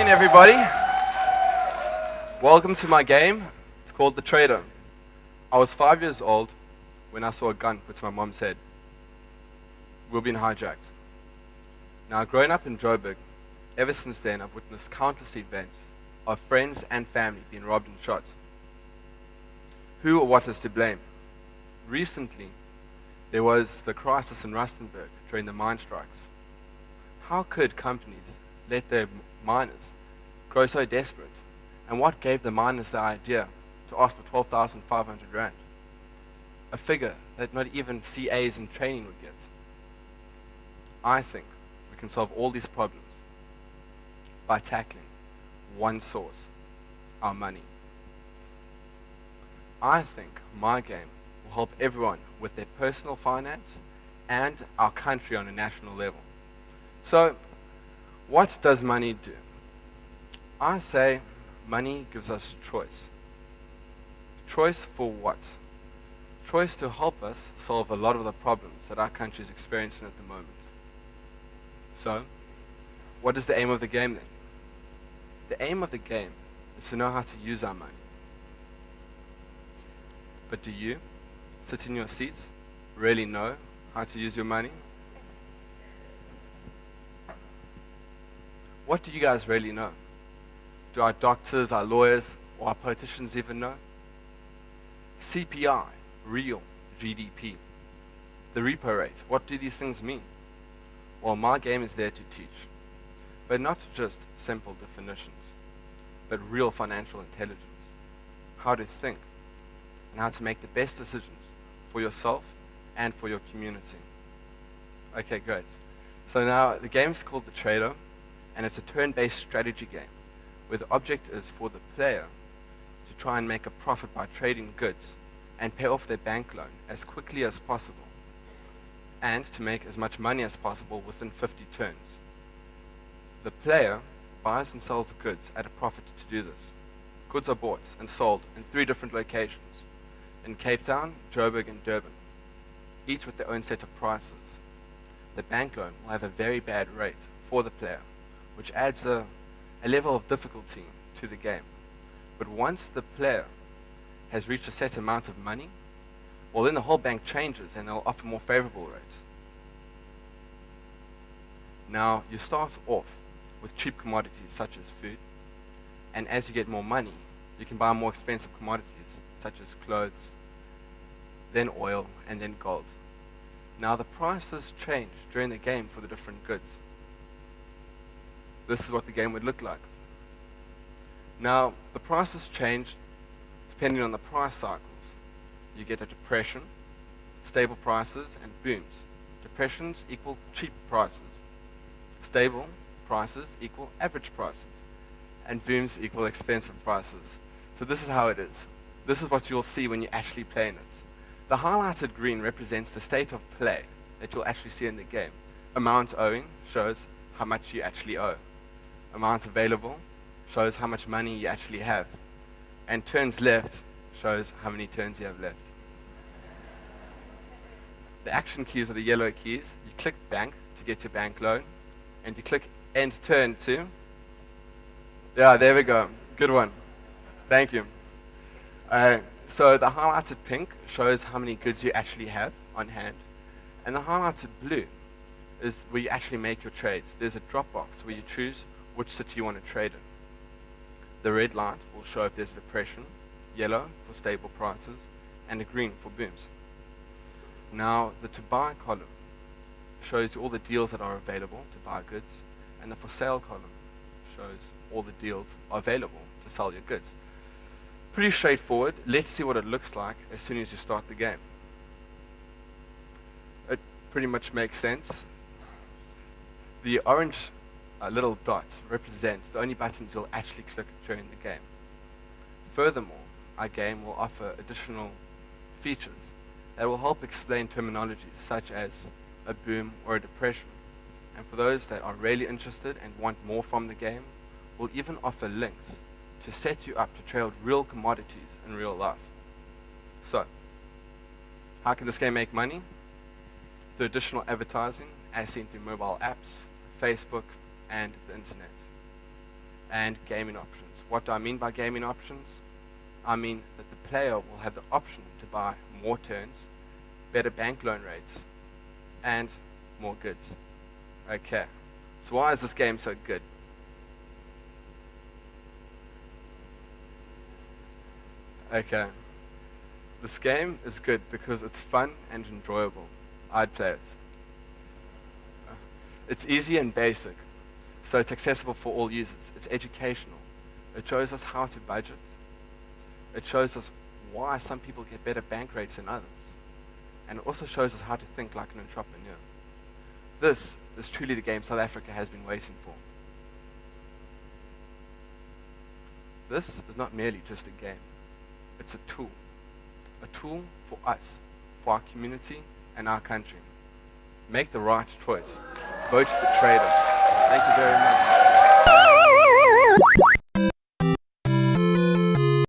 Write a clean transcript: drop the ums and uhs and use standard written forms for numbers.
morning, everybody. Welcome to my game. It's called The Trader. I was 5 years old when I saw a gun put to my mom's head. We've been hijacked. Now, growing up in Joburg, ever since then, I've witnessed countless events of friends and family being robbed and shot. Who or what is to blame? Recently, there was the crisis in Rustenburg during the mine strikes. How could companies let their miners grow so desperate? And what gave the miners the idea to ask for 12,500 rand? A figure that not even CAs in training would get. I think we can solve all these problems by tackling one source, our money. I think my game will help everyone with their personal finance and our country on a national level. So, what does money do? I say money gives us choice. Choice for what? Choice to help us solve a lot of the problems that our country is experiencing at the moment. So, what is the aim of the game then? The aim of the game is to know how to use our money. But do you, sit in your seats, really know how to use your money? What do you guys really know? Do our doctors, our lawyers, or our politicians even know? CPI, real GDP. The repo rate, what do these things mean? Well, my game is there to teach. But not just simple definitions, but real financial intelligence. How to think, and how to make the best decisions for yourself and for your community. Okay, great. So now the game is called The Trader, and it's a turn-based strategy game where the object is for the player to try and make a profit by trading goods and pay off their bank loan as quickly as possible, and to make as much money as possible within 50 turns. The player buys and sells goods at a profit to do this. Goods are bought and sold in 3 different locations, in Cape Town, Joburg, and Durban, each with their own set of prices. The bank loan will have a very bad rate for the player, which adds a level of difficulty to the game. But once the player has reached a set amount of money, well, then the whole bank changes and they'll offer more favorable rates. Now, you start off with cheap commodities such as food, and as you get more money, you can buy more expensive commodities such as clothes, then oil, and then gold. Now, the prices change during the game for the different goods. This is what the game would look like. Now, the prices change depending on the price cycles. You get a depression, stable prices, and booms. Depressions equal cheap prices. Stable prices equal average prices. And booms equal expensive prices. So this is how it is. This is what you'll see when you actually play in it. The highlighted green represents the state of play that you'll actually see in the game. Amount owing shows how much you actually owe. Amount available shows how much money you actually have. And turns left shows how many turns you have left. The action keys are the yellow keys. You click bank to get your bank loan, and you click end turn to, yeah, there we go. Good one. Thank you. So the highlighted pink shows how many goods you actually have on hand, and the highlighted blue is where you actually make your trades. There's a drop box where you choose which city you want to trade in. The red light will show if there's a depression, yellow for stable prices, and a green for booms. Now, the to buy column shows you all the deals that are available to buy goods, and the for sale column shows all the deals available to sell your goods. Pretty straightforward. Let's see what it looks like as soon as you start the game. It pretty much makes sense. The orange little dots represent the only buttons you'll actually click during the game. Furthermore, our game will offer additional features that will help explain terminologies such as a boom or a depression. And for those that are really interested and want more from the game, we'll even offer links to set you up to trade real commodities in real life. So, how can this game make money? Through additional advertising, as seen through mobile apps, Facebook, and the internet. and gaming options. What do I mean by gaming options? I mean that the player will have the option to buy more turns, better bank loan rates, and more goods. Okay, so why is this game so good? Okay, this game is good because it's fun and enjoyable. I'd play it. It's easy and basic, so it's accessible for all users. It's educational. It shows us how to budget. It shows us why some people get better bank rates than others. And it also shows us how to think like an entrepreneur. This is truly the game South Africa has been waiting for. This is not merely just a game. It's a tool for us, for our community and our country. Make the right choice. Vote the trader. Thank you very much.